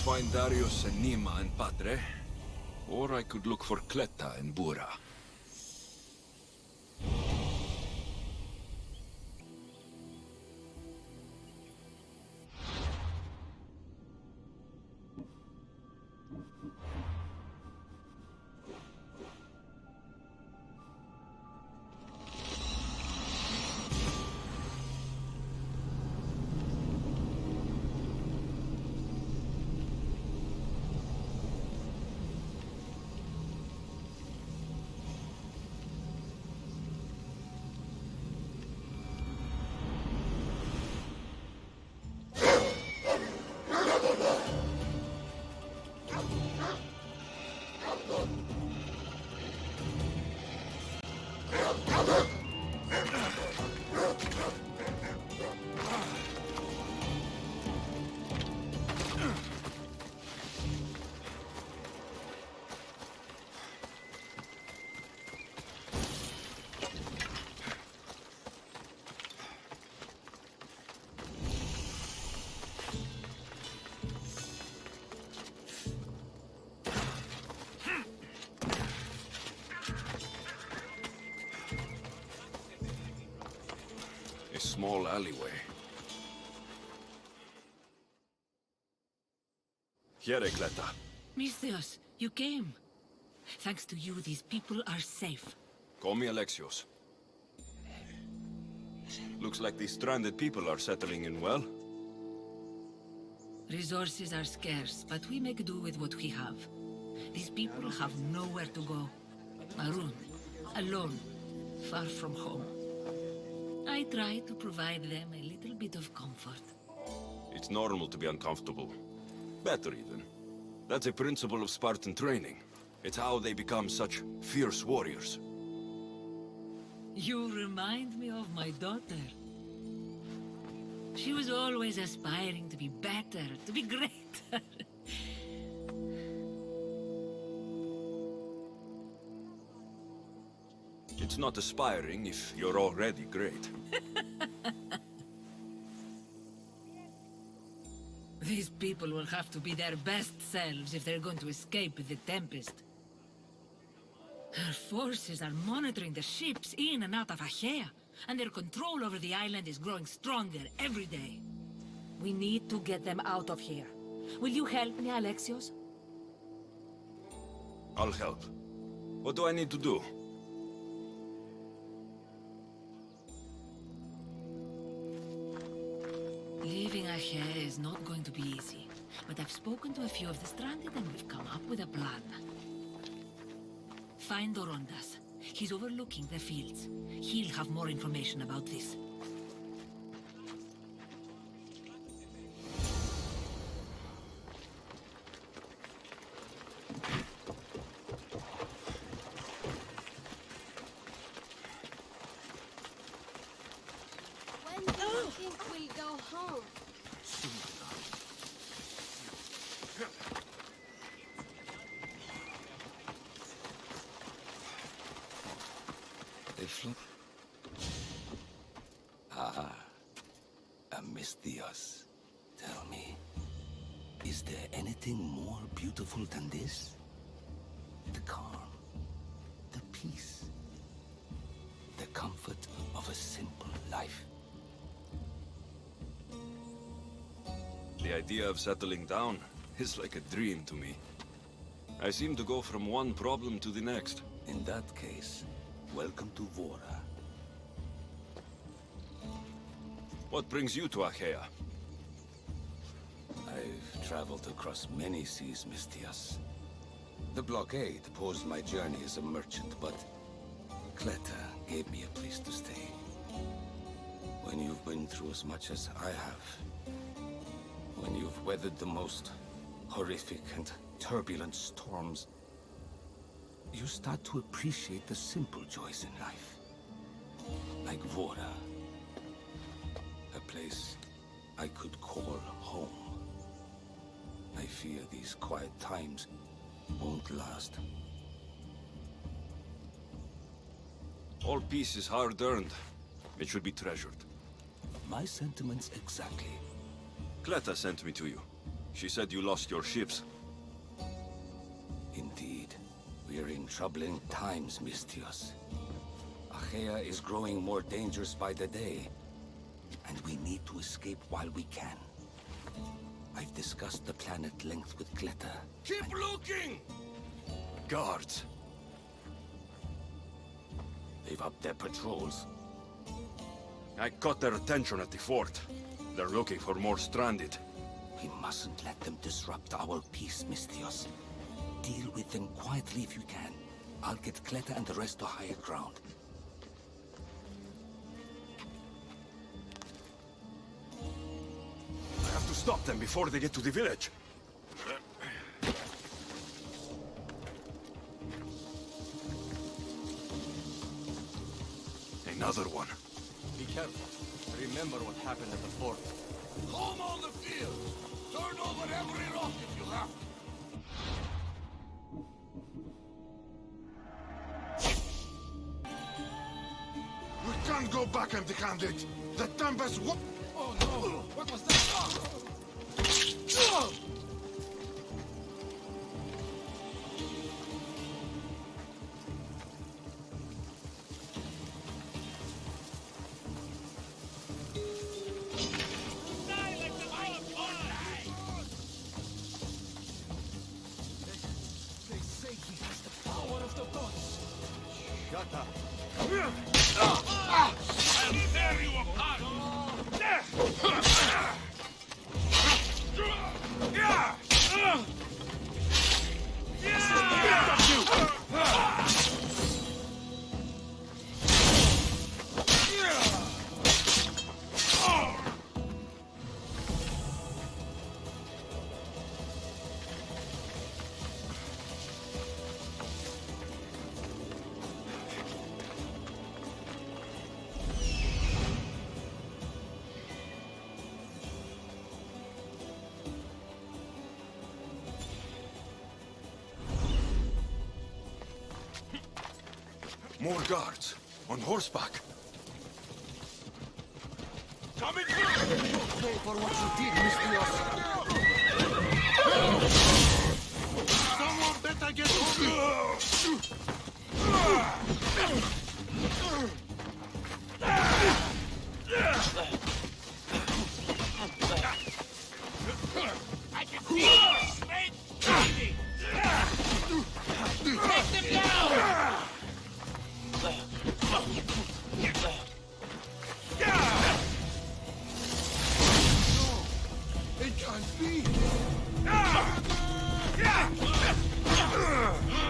find Darius and Nima and Padre, or I could look for Cleta and Bura. Small alleyway. Herit, Cleta. Misthios, you came. Thanks to you, these people are safe. Call me Alexios. Looks like these stranded people are settling in well. Resources are scarce, but we make do with what we have. These people have nowhere to go. Marooned, alone, far from home. I try to provide them a little bit of comfort. It's normal to be uncomfortable. Better even. That's a principle of Spartan training. It's how they become such fierce warriors. You remind me of my daughter. She was always aspiring to be better, to be greater. It's not aspiring if you're already great. These people will have to be their best selves if they're going to escape the Tempest. Her forces are monitoring the ships in and out of Achaea, and their control over the island is growing stronger every day. We need to get them out of here. Will you help me, Alexios? I'll help. What do I need to do? Leaving Achaea is not going to be easy, but I've spoken to a few of the stranded and we've come up with a plan. Find Dorondas. He's overlooking the fields. He'll have more information about this. When do you think we'll go home? They flip. Misthios. Tell me, is there anything more beautiful than this? The calm, the peace, the comfort of a simple life. The idea of settling down is like a dream to me. I seem to go from one problem to the next. In that case, welcome to Vora. What brings you to Achaea? I've traveled across many seas, Misthios. The blockade posed my journey as a merchant, but Cleta gave me a place to stay. When you've been through as much as I have, when you've weathered the most horrific and turbulent storms, you start to appreciate the simple joys in life. Like Vora. A place I could call home. I fear these quiet times won't last. All peace is hard-earned. It should be treasured. My sentiments exactly. Cleta sent me to you. She said you lost your ships. Indeed. We are in troubling times, Mistios. Achaea is growing more dangerous by the day, and we need to escape while we can. I've discussed the plan at length with Kleta. Keep looking! Guards. They've upped their patrols. I caught their attention at the fort. They're looking for more stranded. We mustn't let them disrupt our peace, Mistios. Deal with them quietly if you can. I'll get Kleta and the rest to higher ground. I have to stop them before they get to the village. Another one. Be careful. Remember what happened at the fort. Home on the field! Turn over every rock if you have to. We can't go back empty-handed. The Tempest. Oh no! What was that? They say he has the power of the gods. Shut up. I'll tear you apart! More guards. On horseback. Coming through! Pay for what you did, Mistios. Someone better get I can feel your strength rising! Take them down! It can't be.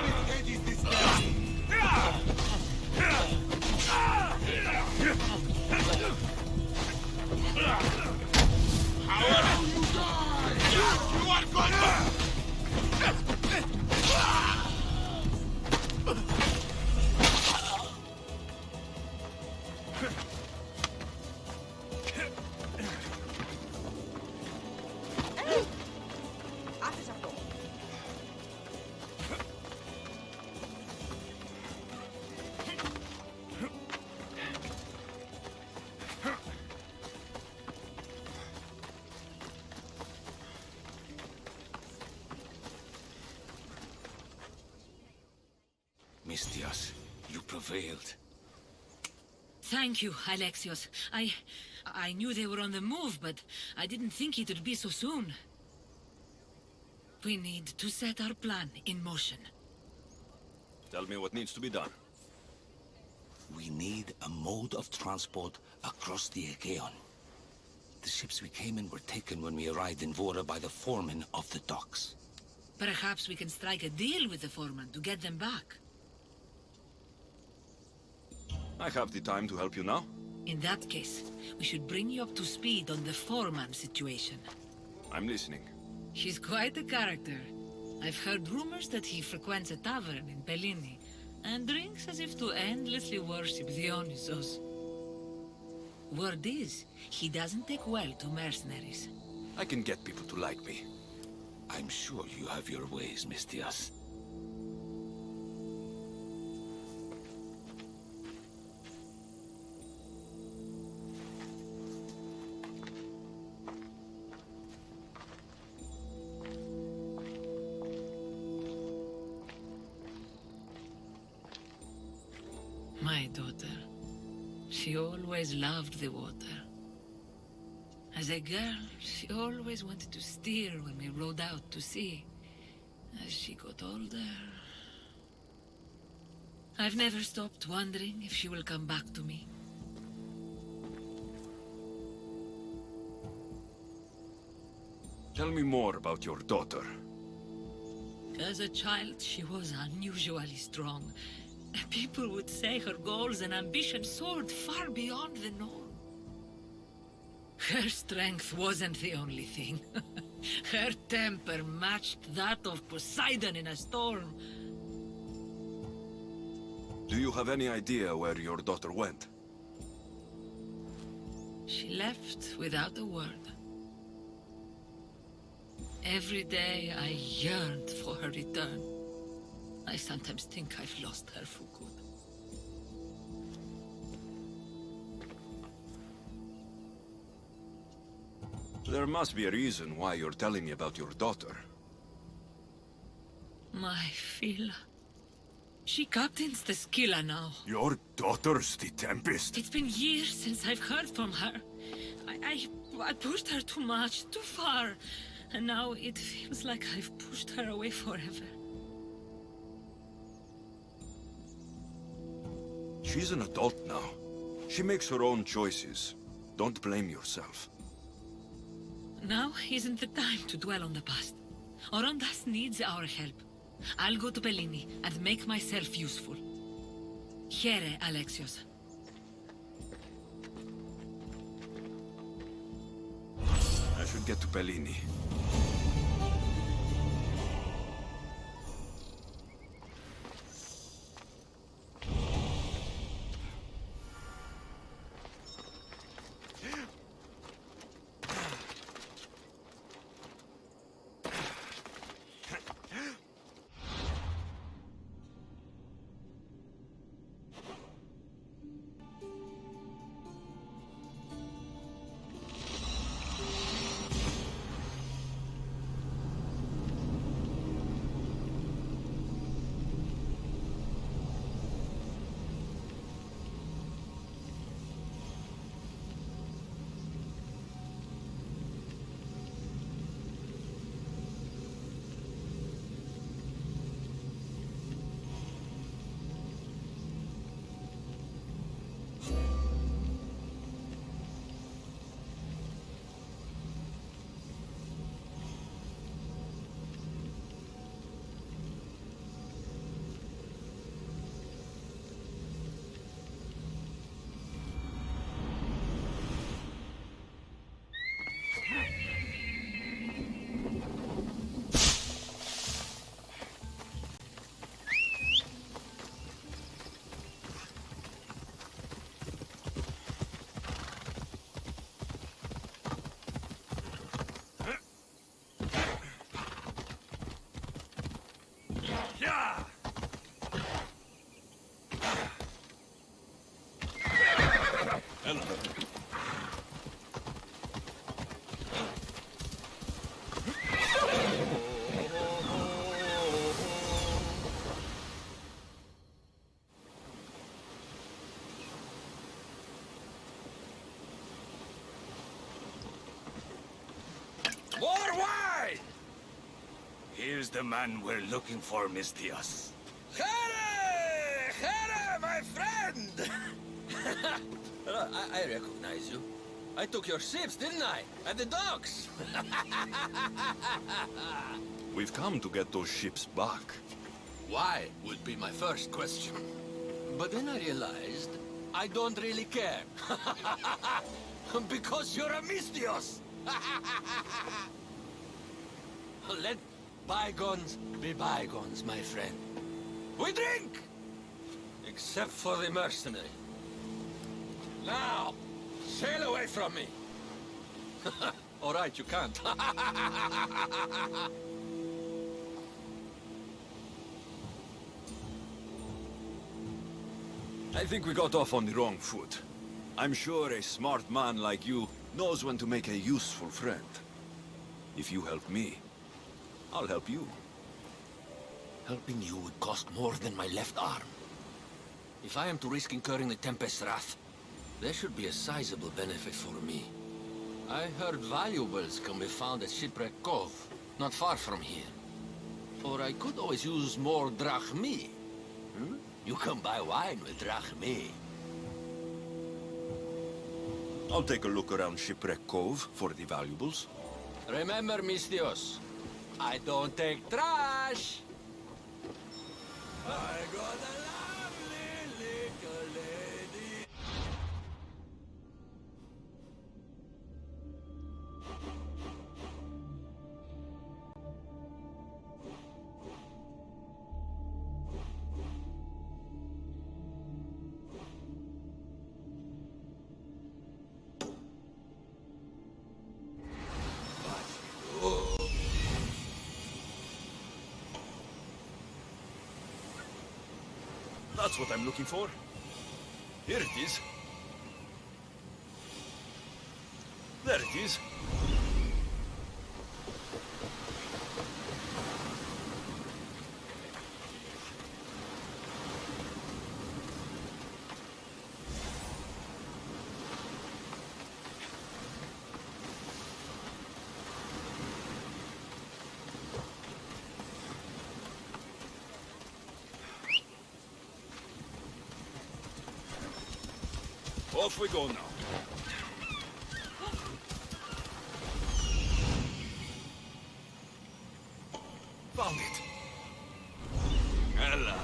Which head is this guy? How will you die? You are gone! Mistios, you prevailed. Thank you, Alexios. I knew they were on the move, but I didn't think it would be so soon. We need to set our plan in motion. Tell me what needs to be done. We need a mode of transport across the Aegean. The ships we came in were taken when we arrived in Vora by the foreman of the docks. Perhaps we can strike a deal with the foreman to get them back. I have the time to help you now. In that case, we should bring you up to speed on the foreman situation. I'm listening. He's quite a character. I've heard rumors that he frequents a tavern in Pellini, and drinks as if to endlessly worship Dionysos. Word is, he doesn't take well to mercenaries. I can get people to like me. I'm sure you have your ways, Mistios. My daughter. She always loved the water. As a girl, she always wanted to steer when we rode out to sea. As she got older... I've never stopped wondering if she will come back to me. Tell me more about your daughter. As a child, she was unusually strong. People would say her goals and ambitions soared far beyond the norm. Her strength wasn't the only thing. Her temper matched that of Poseidon in a storm. Do you have any idea where your daughter went? She left without a word. Every day I yearned for her return. I sometimes think I've lost her for good. There must be a reason why you're telling me about your daughter. My Phila. She captains the Scylla now. Your daughter's the Tempest? It's been years since I've heard from her. I pushed her too much, too far. And now it feels like I've pushed her away forever. She's an adult now. She makes her own choices. Don't blame yourself. Now isn't the time to dwell on the past. Orondas needs our help. I'll go to Bellini and make myself useful. Here, Alexios. I should get to Bellini. More wine! Here's the man we're looking for, Mistios. Herit! Herit, my friend! I recognize you. I took your ships, didn't I? At the docks! We've come to get those ships back. Why would be my first question. But then I realized I don't really care. Because you're a Mistios! Let bygones be bygones, my friend. We drink! Except for the mercenary. Now, sail away from me. All right, you can't. I think we got off on the wrong foot. I'm sure a smart man like you knows when to make a useful friend. If you help me, I'll help you. Helping you would cost more than my left arm. If I am to risk incurring the Tempest's wrath, there should be a sizable benefit for me. I heard valuables can be found at Shipwreck Cove, not far from here. Or I could always use more drachmi. Hmm? You can buy wine with drachmi. I'll take a look around Shipwreck Cove for the valuables. Remember, Mistios, I don't take trash! I got a lovely little lady. That's what I'm looking for. Here it is. There it is. Off we go now. Found it. Ella.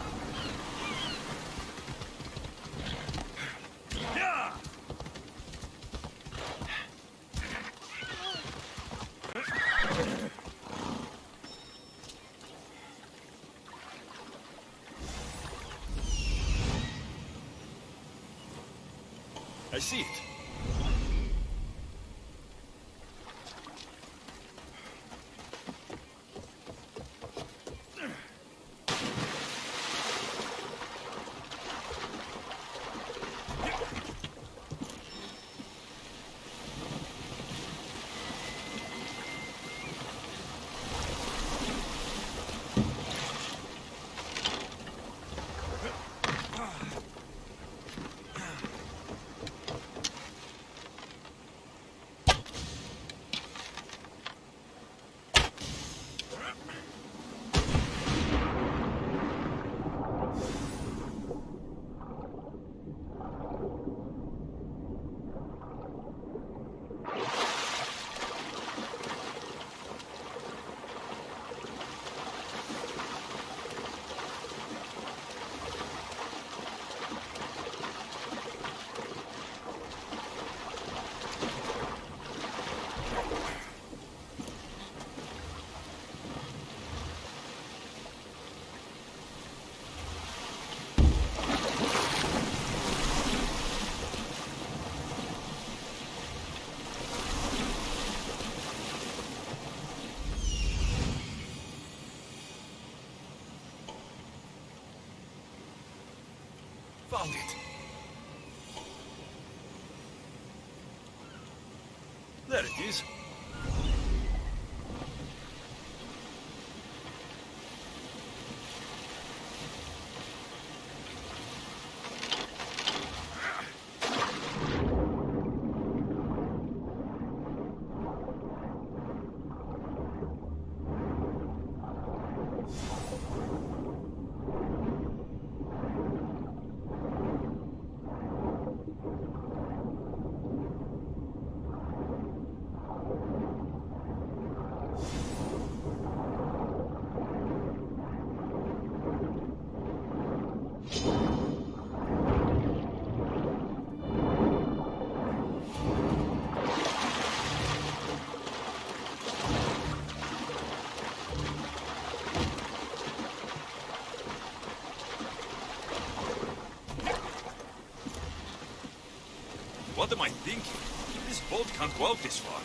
Yeah. I see it. Found it. There it is. What am I thinking? This boat can't go out this far.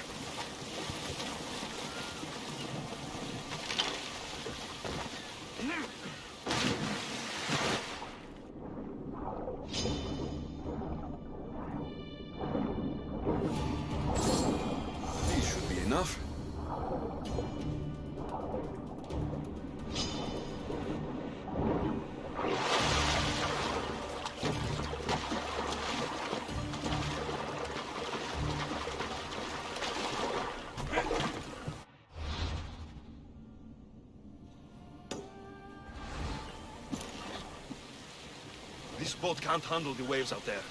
These should be enough. This boat can't handle the waves out there.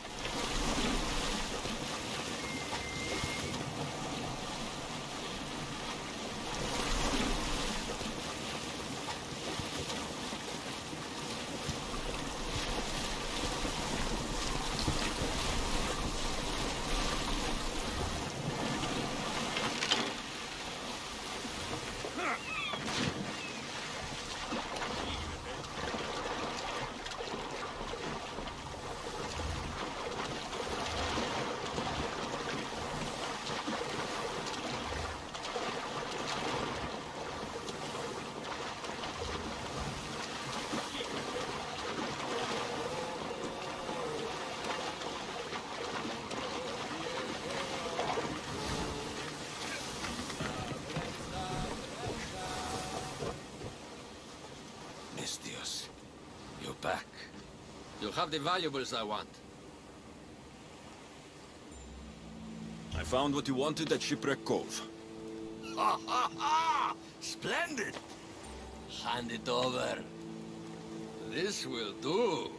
Mistios, you're back. You'll have the valuables I want. I found what you wanted at Shipwreck Cove. Ha ha ha! Splendid! Hand it over. This will do.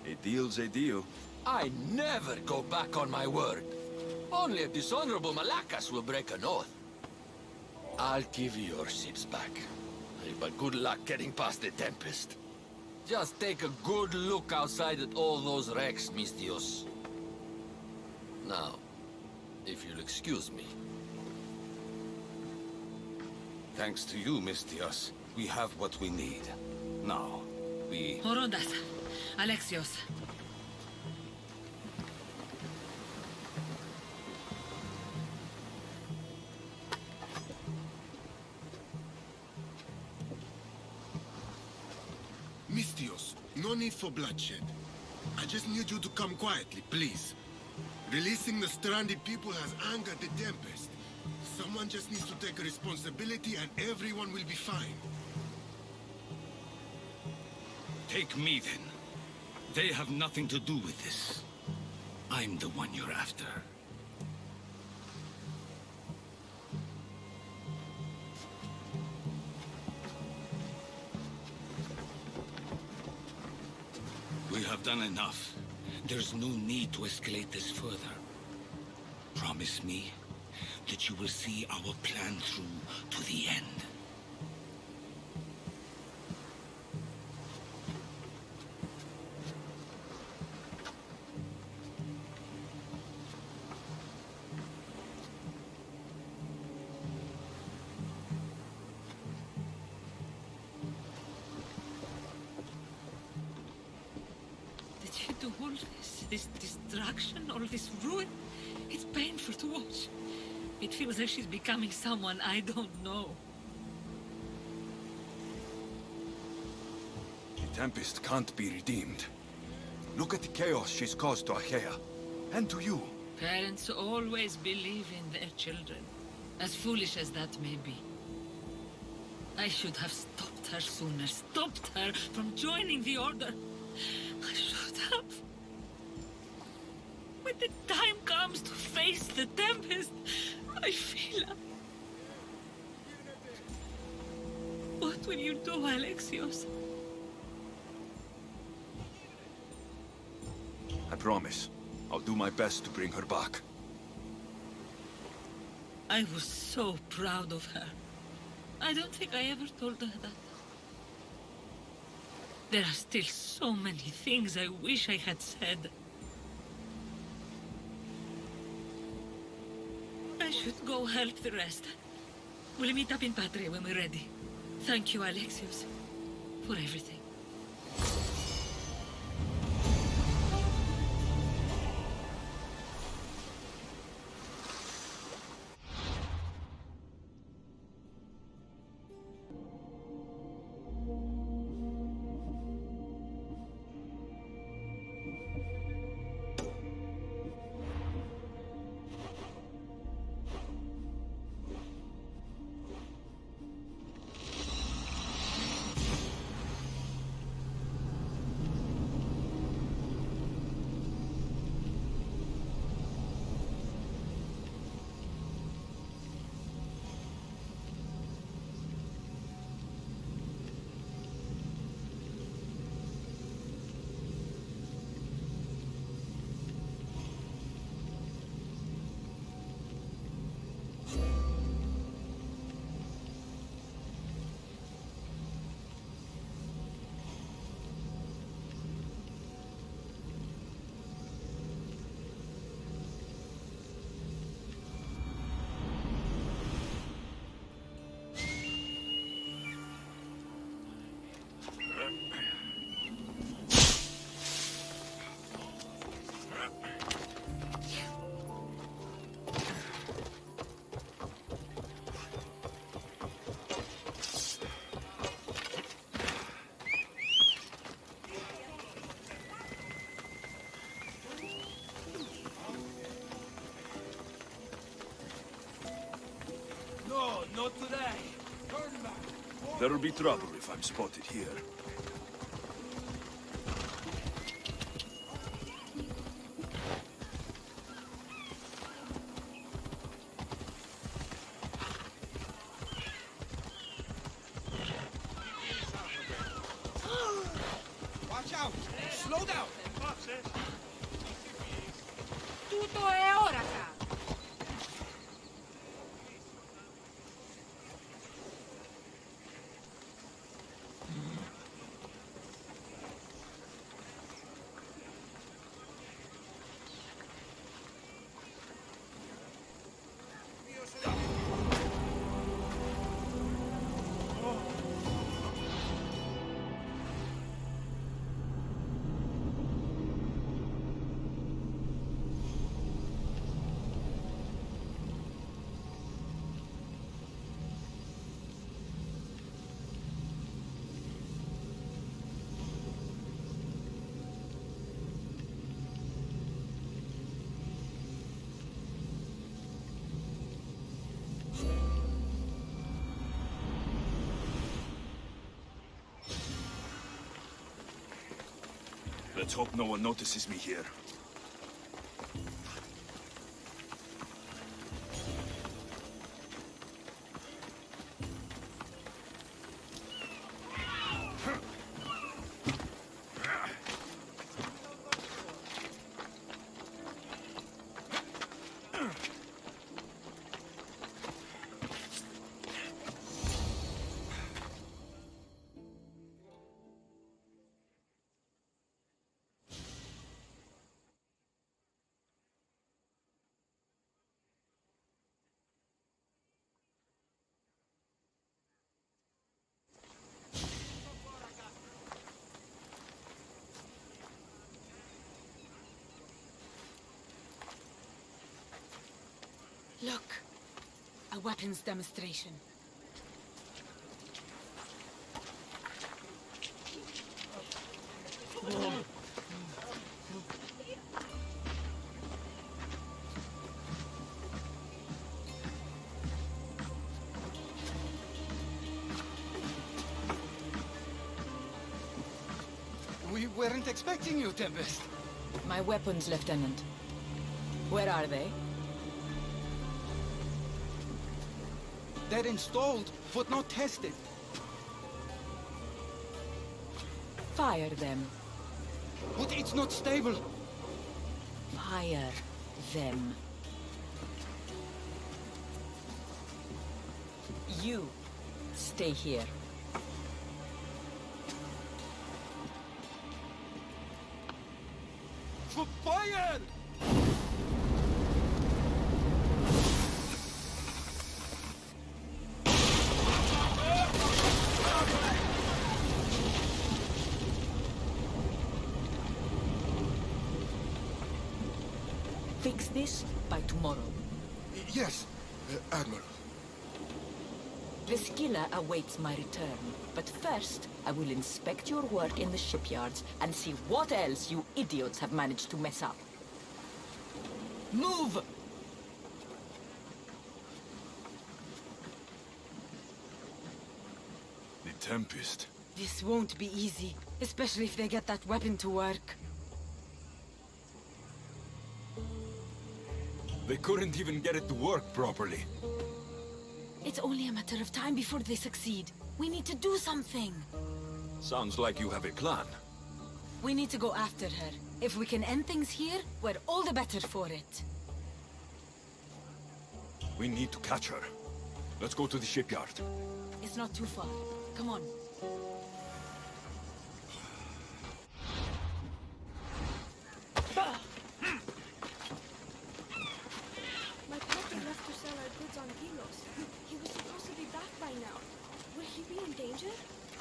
A deal's a deal. I never go back on my word. Only a dishonorable Malakas will break an oath. I'll give you your ships back. But good luck getting past the Tempest. Just take a good look outside at all those wrecks, Mistios. Now, if you'll excuse me. Thanks to you, Mistios, we have what we need. Now, we... Horondas, Alexios. Mistios, no need for bloodshed. I just need you to come quietly, please. Releasing the stranded people has angered the Tempest. Someone just needs to take responsibility and everyone will be fine. Take me then. They have nothing to do with this. I'm the one you're after. We have done enough. There's no need to escalate this further. Promise me that you will see our plan through to the end. Did you do all this? This destruction, all this ruin? It's painful to watch. It feels like she's becoming someone I don't know. The Tempest can't be redeemed. Look at the chaos she's caused to Achaea. And to you. Parents always believe in their children, as foolish as that may be. I should have stopped her sooner, stopped her from joining the Order. I should have. When the time comes to face the Tempest, I feel... What will you do, Alexios? I promise. I'll do my best to bring her back. I was so proud of her. I don't think I ever told her that. There are still so many things I wish I had said. I should go help the rest. We'll meet up in Patre when we're ready. Thank you, Alexios, for everything. There'll be trouble if I'm spotted here. Watch out! Slow down! Tutto è ora, ca. Let's hope no one notices me here. Look, a weapons demonstration. We weren't expecting you, Tempest. My weapons, Lieutenant. Where are they? They're installed, but not tested. Fire them. But it's not stable. Fire them. You stay here. Fire! Fix this by tomorrow. Yes, Admiral. The skiller awaits my return. But first, I will inspect your work in the shipyards and see what else you idiots have managed to mess up. Move! The Tempest. This won't be easy, especially if they get that weapon to work. They couldn't even get it to work properly. It's only a matter of time before they succeed. We need to do something. Sounds like you have a plan. We need to go after her. If we can end things here, we're all the better for it. We need to catch her. Let's go to the shipyard. It's not too far. Come on. My captain left to sell our goods on Delos. He was supposed to be back by now. Will he be in danger?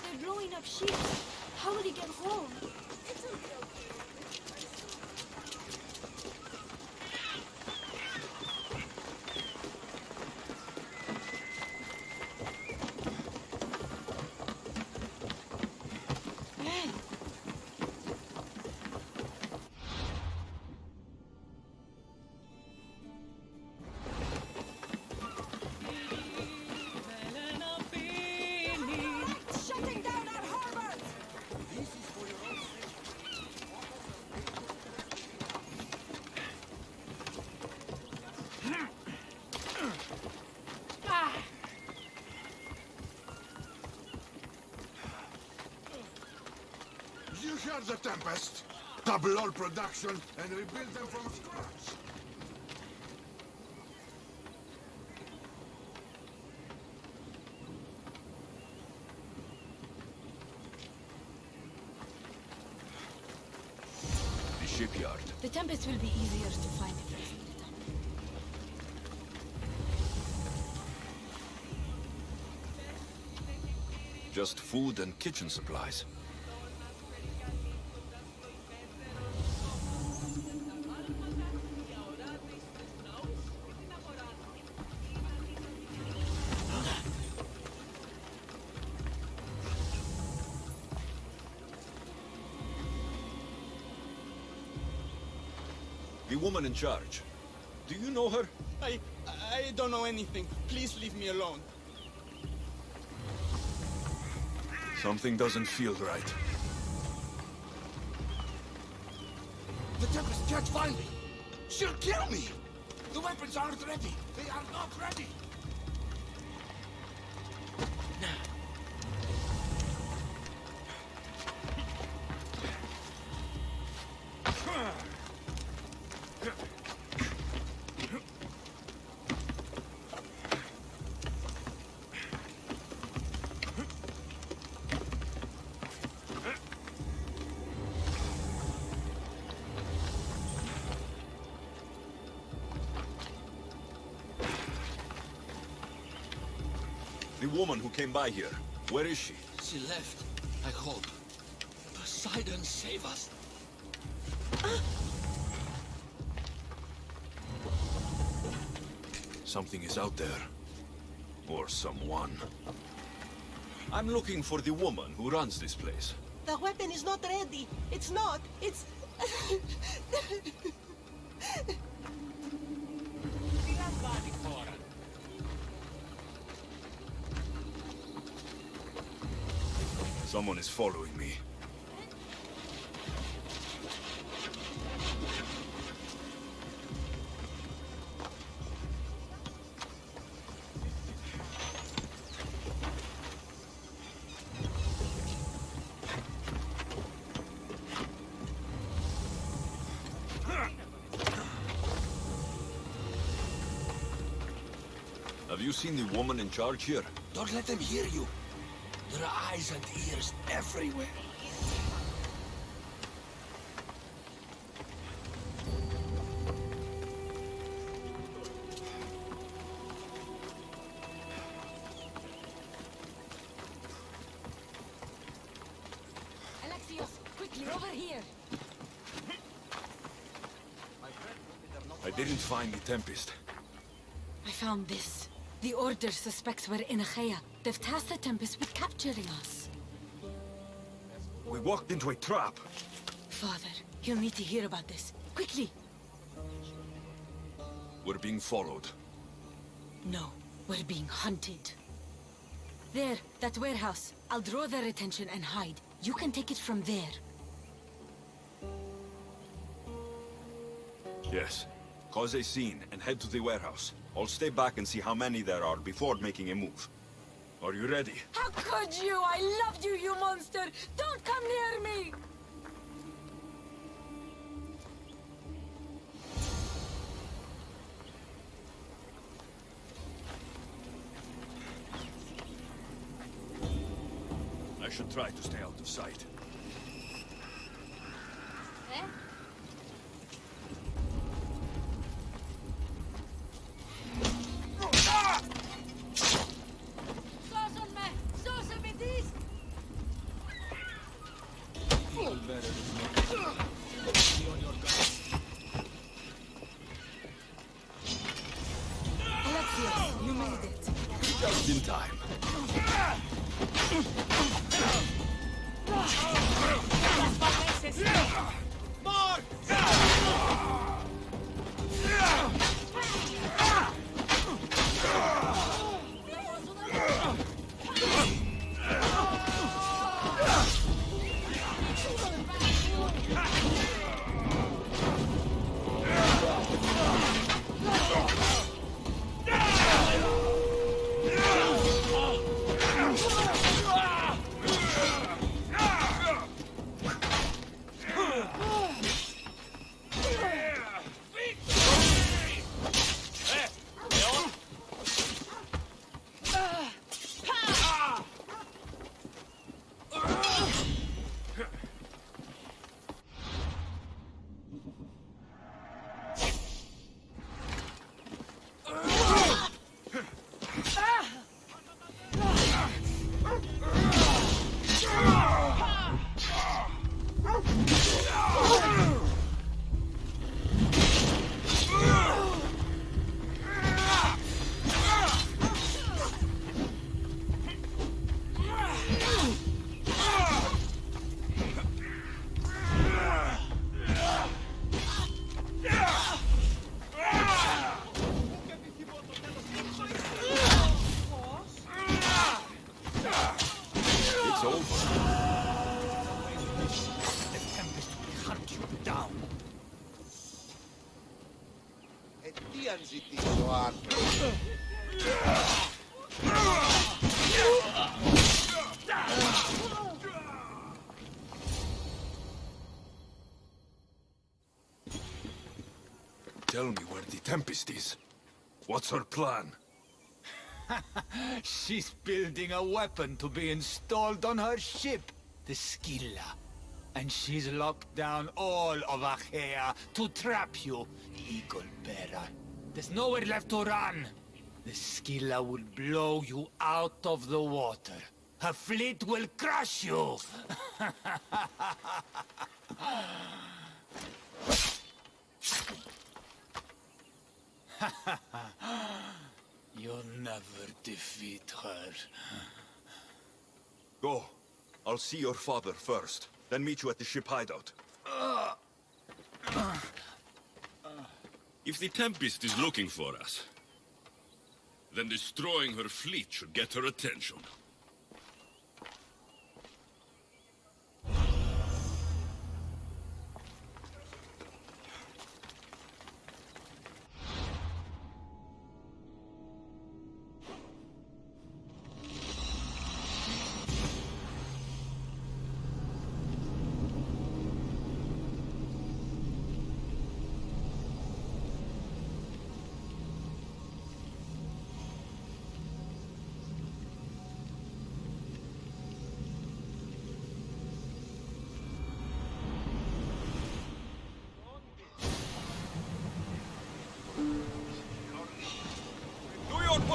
They're blowing up ships. How will he get home? It's okay. share the Tempest, double all production, and rebuild them from scratch. The shipyard. The Tempest will be easier to find if I split it up. Just food and kitchen supplies. The woman in charge. Do you know her? I don't know anything. Please leave me alone. Something doesn't feel right. The Tempest can't find me. She'll kill me. The weapons aren't ready. They are not ready. The woman who came by here. Where is she? She left, I hope. Poseidon, save us. Something is out there. Or someone. I'm looking for the woman who runs this place. The weapon is not ready. It's not. It's... Someone is following me. Have you seen the woman in charge here? Don't let them hear you. There are eyes and ears everywhere. Alexios, quickly, over here! I didn't find the Tempest. I found this. The Order suspects we're in Achaea. They've tasked the Tempest with capturing us. We walked into a trap. Father, you'll need to hear about this. Quickly! We're being followed. No, we're being hunted. There, that warehouse. I'll draw their attention and hide. You can take it from there. Yes. Cause a scene and head to the warehouse. I'll stay back and see how many there are before making a move. Are you ready? How could you? I loved you, you monster! Don't come near me! I should try to stay out of sight. Alexios, you made it. Just in time. over. The tempest will hunt you down. Τι αν ζητήσει ο άνθρωπος. Tell me where the Tempest is. What's her plan? She's building a weapon to be installed on her ship, the Scylla. And she's locked down all of Achaea to trap you, Eagle Bearer. There's nowhere left to run. The Scylla will blow you out of the water. Her fleet will crush you. You'll never defeat her. Go. I'll see your father first, then meet you at the ship hideout. If the Tempest is looking for us, then destroying her fleet should get her attention.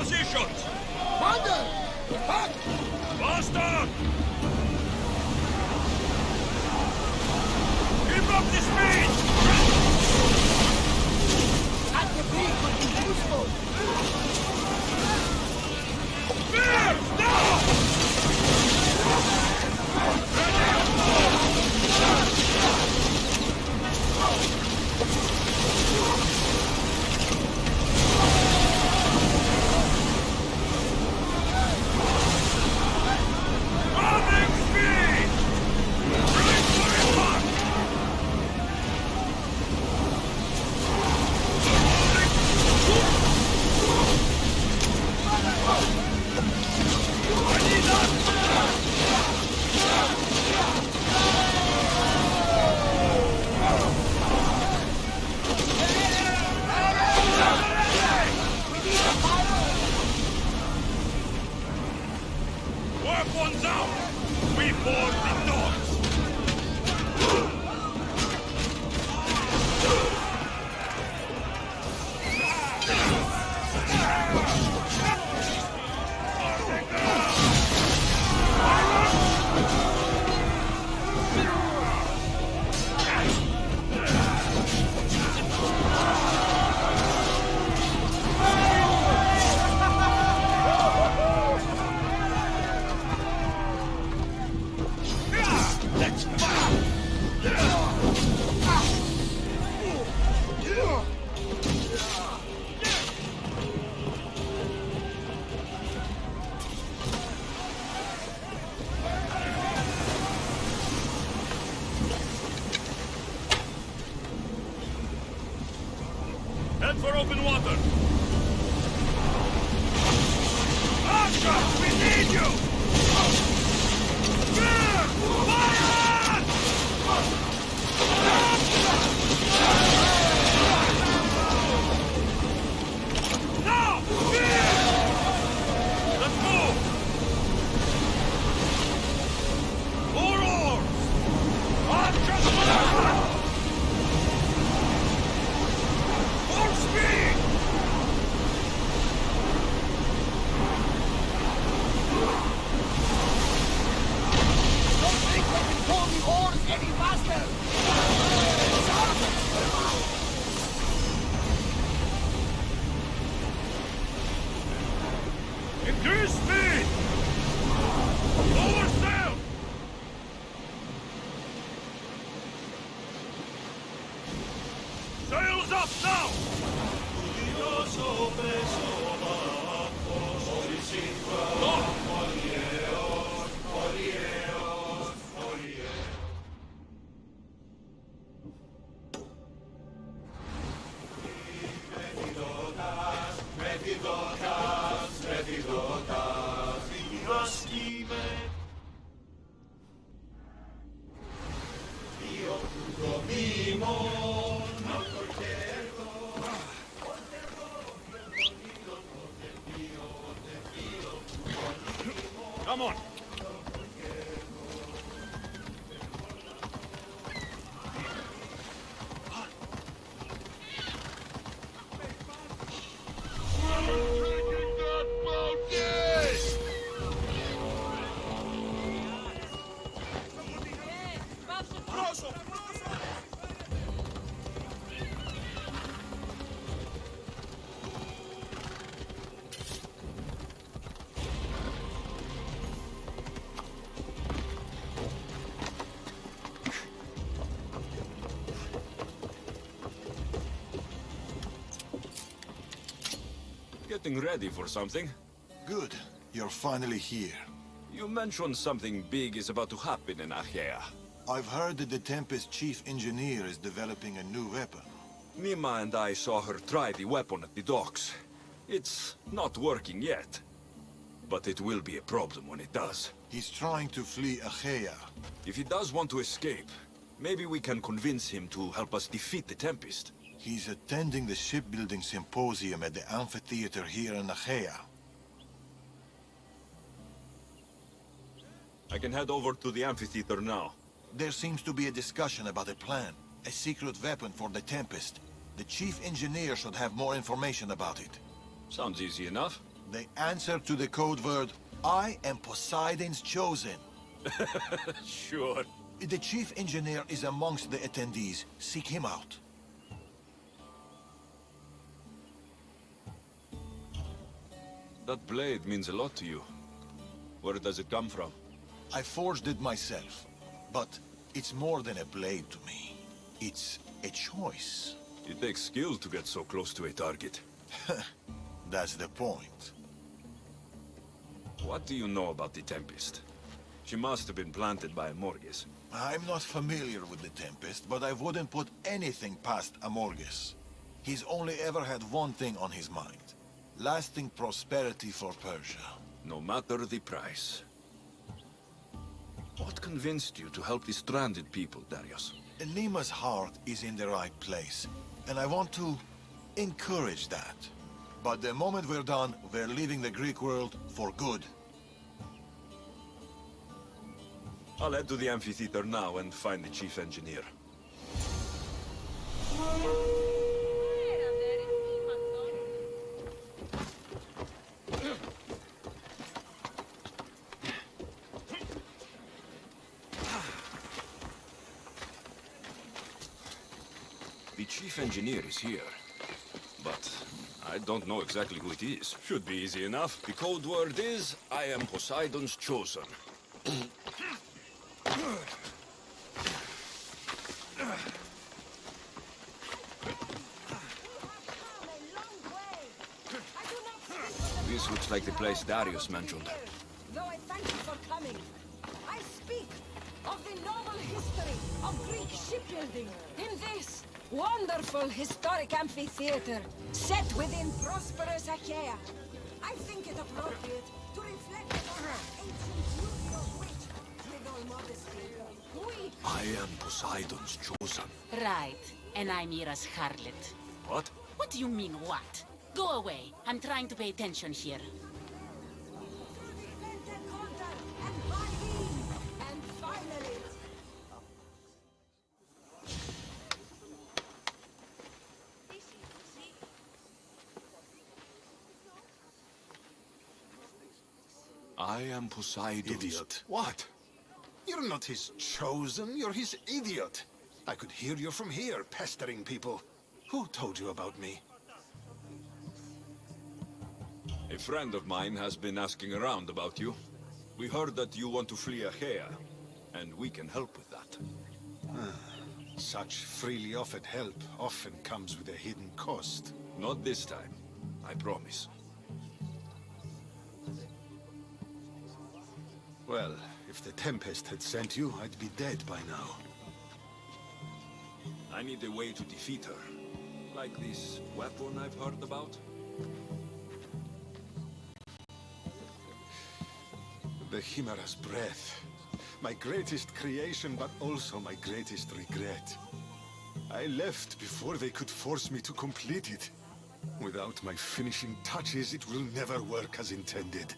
Positions! Commander! Back! Faster! Keep up the speed! At the peak would be useful! Fear! Now! Weapons out! We board the dogs! Head for open water! Asha, we need you! Fear! Fire! Now! Fear! Let's move! More oars! Asha, fire! Full speed! Come on! Getting ready for something? Good. You're finally here. You mentioned something big is about to happen in Achaea. I've heard that the Tempest chief engineer is developing a new weapon. Nima and I saw her try the weapon at the docks. It's not working yet. But it will be a problem when it does. He's trying to flee Achaea. If he does want to escape, maybe we can convince him to help us defeat the Tempest. He's attending the shipbuilding symposium at the amphitheater here in Achaea. I can head over to the amphitheater now. There seems to be a discussion about a plan. A secret weapon for the Tempest. The chief engineer should have more information about it. Sounds easy enough. The answer to the code word, I am Poseidon's chosen. Sure. The chief engineer is amongst the attendees. Seek him out. That blade means a lot to you. Where does it come from? I forged it myself. But it's more than a blade to me. It's a choice. It takes skill to get so close to a target. That's the point. What do you know about the Tempest? She must have been planted by Amorges. I'm not familiar with the Tempest, but I wouldn't put anything past Amorges. He's only ever had one thing on his mind. Lasting prosperity for Persia. No matter the price. What convinced you to help the stranded people, Darius? Nima's heart is in the right place, and I want to encourage that. But the moment we're done, we're leaving the Greek world for good. I'll head to the amphitheater now and find the chief engineer. The chief engineer is here, but I don't know exactly who it is. Should be easy enough. The code word is, I am Poseidon's chosen. This looks like the place Darius mentioned. Though I thank you for coming, I speak of the noble history of Greek shipbuilding in this wonderful historic amphitheater set within prosperous Achaea. I think it appropriate to reflect on our ancient beauty of which, with all modesty, we... I am Poseidon's chosen. Right, and I'm Mira's harlot. What? What do you mean, what? Go away. I'm trying to pay attention here. And finally... I am Poseidon's... Idiot. What? You're not his chosen, you're his idiot. I could hear you from here, pestering people. Who told you about me? A friend of mine has been asking around about you. We heard that you want to flee Achaea, and we can help with that. Such freely offered help often comes with a hidden cost. Not this time, I promise. Well, if the Tempest had sent you, I'd be dead by now. I need a way to defeat her. Like this weapon I've heard about. The Chimera's breath. My greatest creation, but also my greatest regret. I left before they could force me to complete it. Without my finishing touches, it will never work as intended.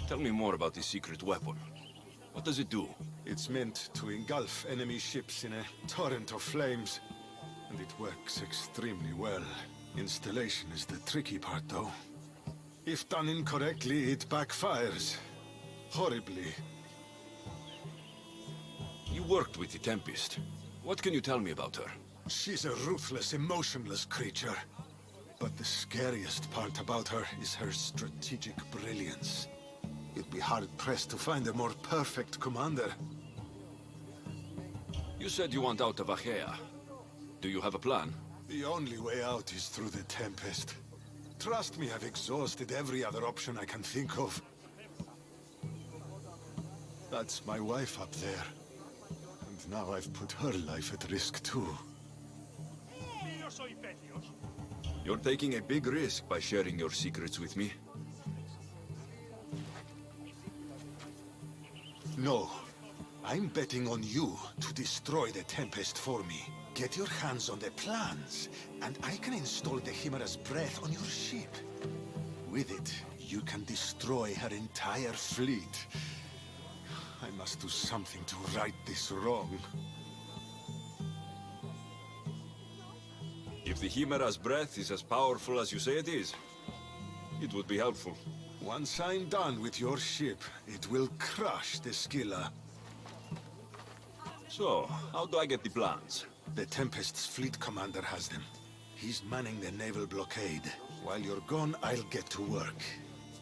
Tell me more about this secret weapon. What does it do? It's meant to engulf enemy ships in a torrent of flames. And it works extremely well. Installation is the tricky part, though. If done incorrectly, it backfires. Horribly. You worked with the Tempest. What can you tell me about her? She's a ruthless, emotionless creature. But the scariest part about her is her strategic brilliance. You'd be hard-pressed to find a more perfect commander. You said you want out of Achaea. Do you have a plan? The only way out is through the Tempest. Trust me, I've exhausted every other option I can think of. That's my wife up there. And now I've put her life at risk too. You're taking a big risk by sharing your secrets with me. No. I'm betting on you to destroy the Tempest for me. Get your hands on the plans, and I can install the Chimera's breath on your ship. With it, you can destroy her entire fleet. I must do something to right this wrong. If the Chimera's breath is as powerful as you say it is, it would be helpful. Once I'm done with your ship, it will crush the Scylla. So, how do I get the plans? The Tempest's fleet commander has them. He's manning the naval blockade. While you're gone, I'll get to work.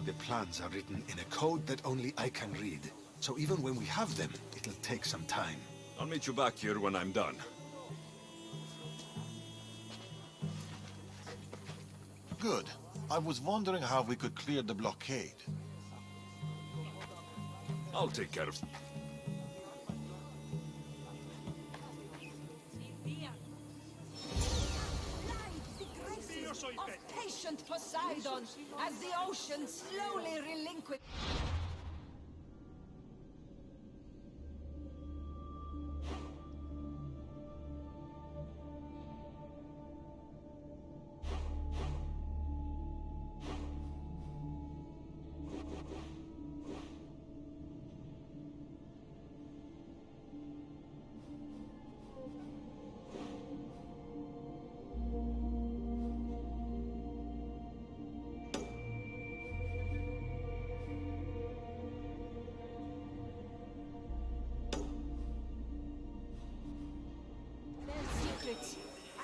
The plans are written in a code that only I can read. So even when we have them, it'll take some time. I'll meet you back here when I'm done. Good. I was wondering how we could clear the blockade. I'll take care of it. Of patient Poseidon as the ocean slowly relinquishes.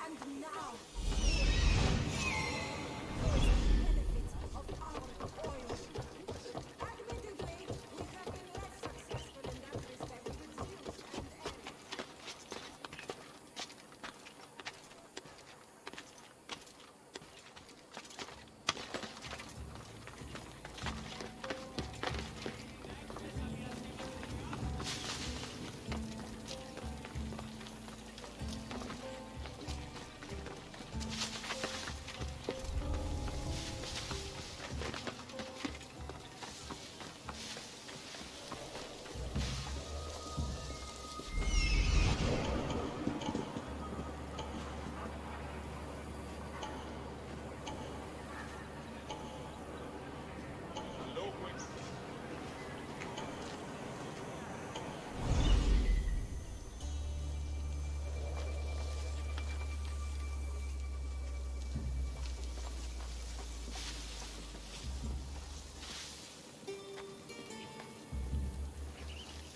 And now, benefits of our oil. Admittedly, we have been less successful in that respect with Zeus and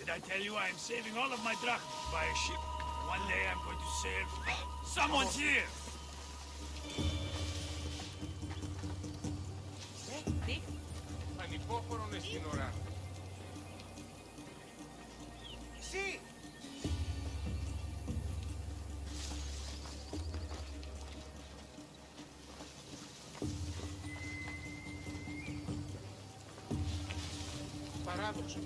Did I tell you I am saving all of my drachmas by a ship? One day I'm going to save... Someone's here! Sì! Paradox.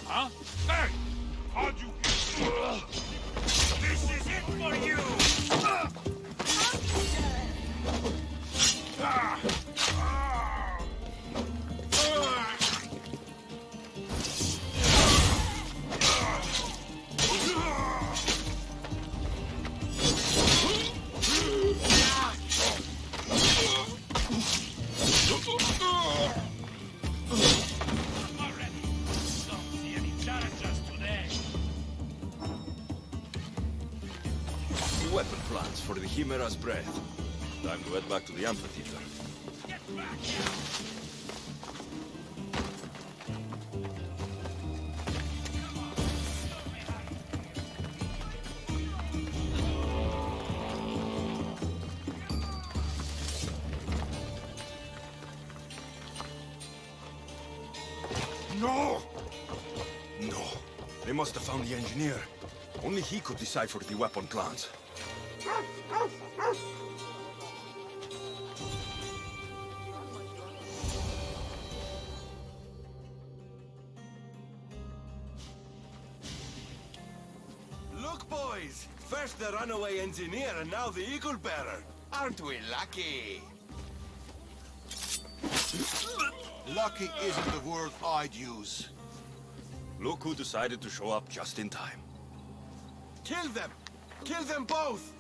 Huh? Hey! How'd you... This is it for you! Chimera's breath. Time to head back to the amphitheater. No! No. They must have found the engineer. Only he could decipher the weapon plans. Look, boys! First the runaway engineer and now the eagle bearer. Aren't we lucky? Lucky isn't the word I'd use. Look who decided to show up just in time. Kill them! Kill them both!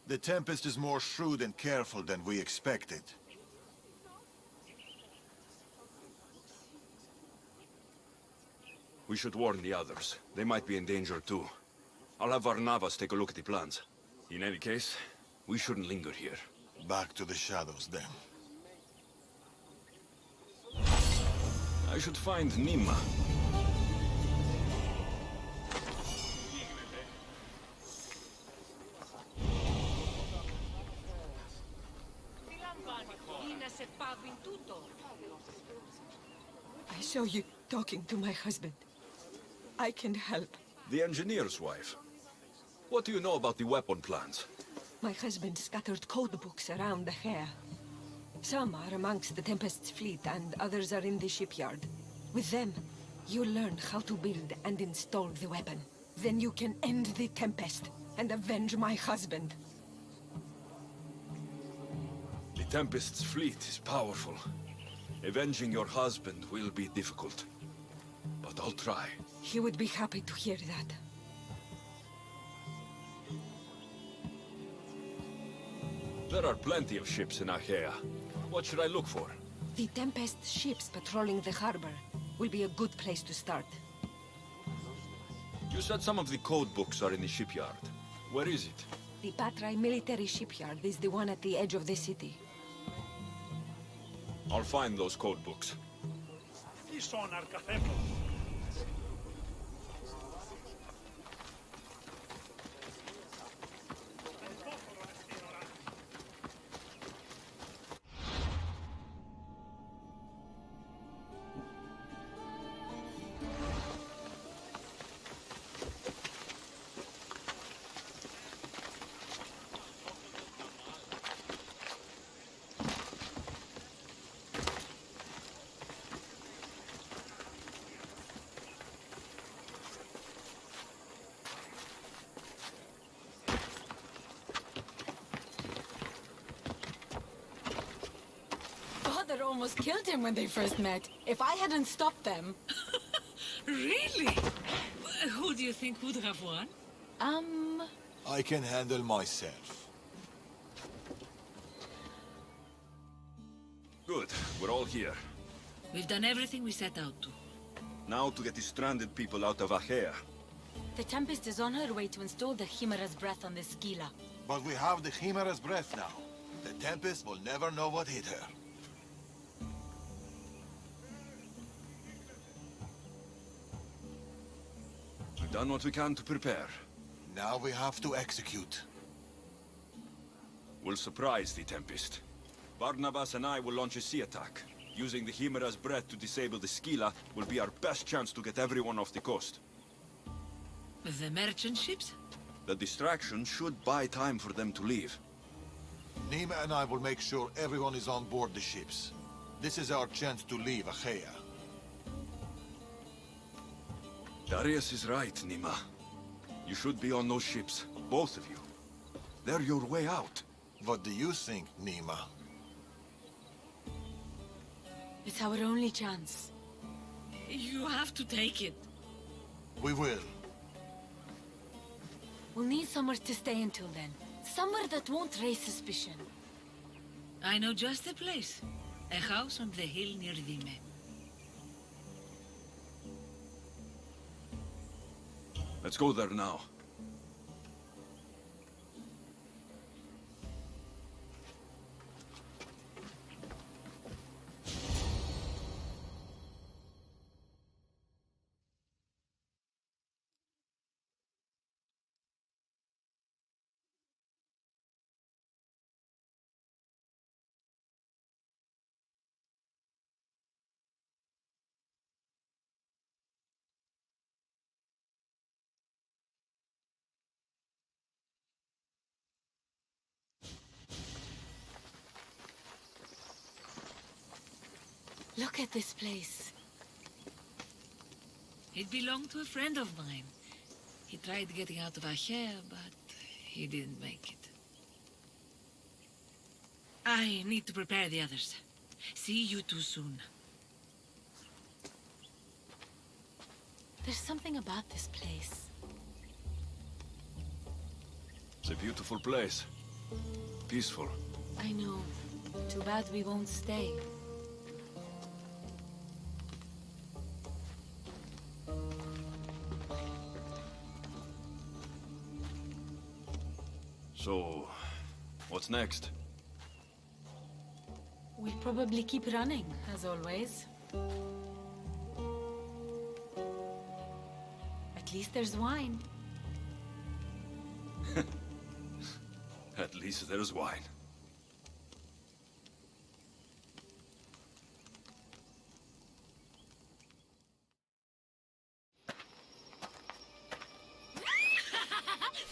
The Tempest is more shrewd and careful than we expected. We should warn the others. They might be in danger too. I'll have Varnavas take a look at the plans. In any case, we shouldn't linger here. Back to the shadows, then. I should find Nima. I saw you talking to my husband. I can help. The engineer's wife. What do you know about the weapon plans? My husband scattered code books around the Herit. Some are amongst the Tempest's fleet and others are in the shipyard. With them, you learn how to build and install the weapon. Then you can end the Tempest and avenge my husband. The Tempest's fleet is powerful. Avenging your husband will be difficult. But I'll try. He would be happy to hear that. There are plenty of ships in Achaea. What should I look for? The Tempest ships patrolling the harbor will be a good place to start. You said some of the code books are in the shipyard. Where is it? The Patrai military shipyard is the one at the edge of the city. I'll find those code books. Father almost killed him when they first met. If I hadn't stopped them... Really? Who do you think would have won? I can handle myself. Good. We're all here. We've done everything we set out to. Now to get the stranded people out of Achaea. The Tempest is on her way to install the Chimera's breath on the Scylla. But we have the Chimera's breath now. The Tempest will never know what hit her. We've done what we can to prepare. Now we have to execute. We'll surprise the Tempest. Barnabas and I will launch a sea attack. Using the Chimera's breath to disable the Scylla will be our best chance to get everyone off the coast. The merchant ships? The distraction should buy time for them to leave. Nima and I will make sure everyone is on board the ships. This is our chance to leave Achaea. Darius is right, Nima. You should be on those ships, both of you. They're your way out. What do you think, Nima? It's our only chance. You have to take it. We will. We'll need somewhere to stay until then. Somewhere that won't raise suspicion. I know just the place. A house on the hill near Dime. Let's go there now. Look at this place. It belonged to a friend of mine. He tried getting out of Achaea, but he didn't make it. I need to prepare the others. See you too soon. There's something about this place. It's a beautiful place. Peaceful. I know. Too bad we won't stay. So, what's next? We'll probably keep running, as always. At least there's wine. At least there's wine.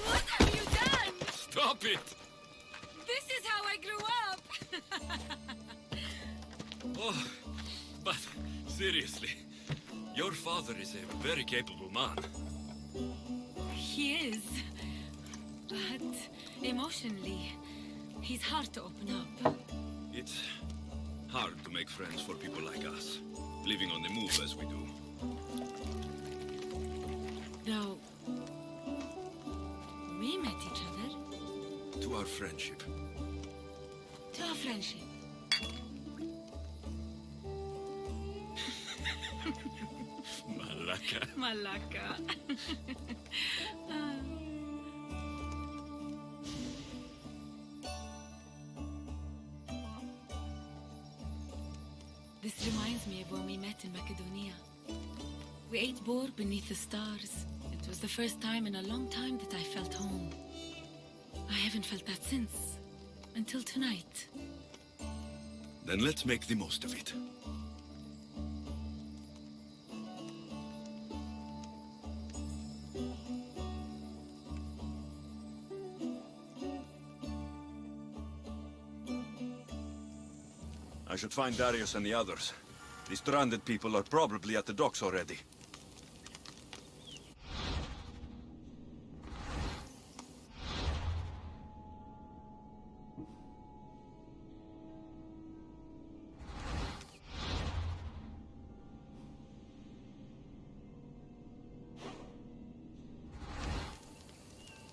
What have you done? Stop it! This is how I grew up! Oh, but seriously, your father is a very capable man. He is. But emotionally, he's hard to open up. It's hard to make friends for people like us, living on the move as we do. No. We met each other. To our friendship. To our friendship. Malaka. Malaka. This reminds me of when we met in Macedonia. We ate boar beneath the stars. It was the first time in a long time that I felt home. I haven't felt that since. Until tonight. Then let's make the most of it. I should find Darius and the others. The stranded people are probably at the docks already.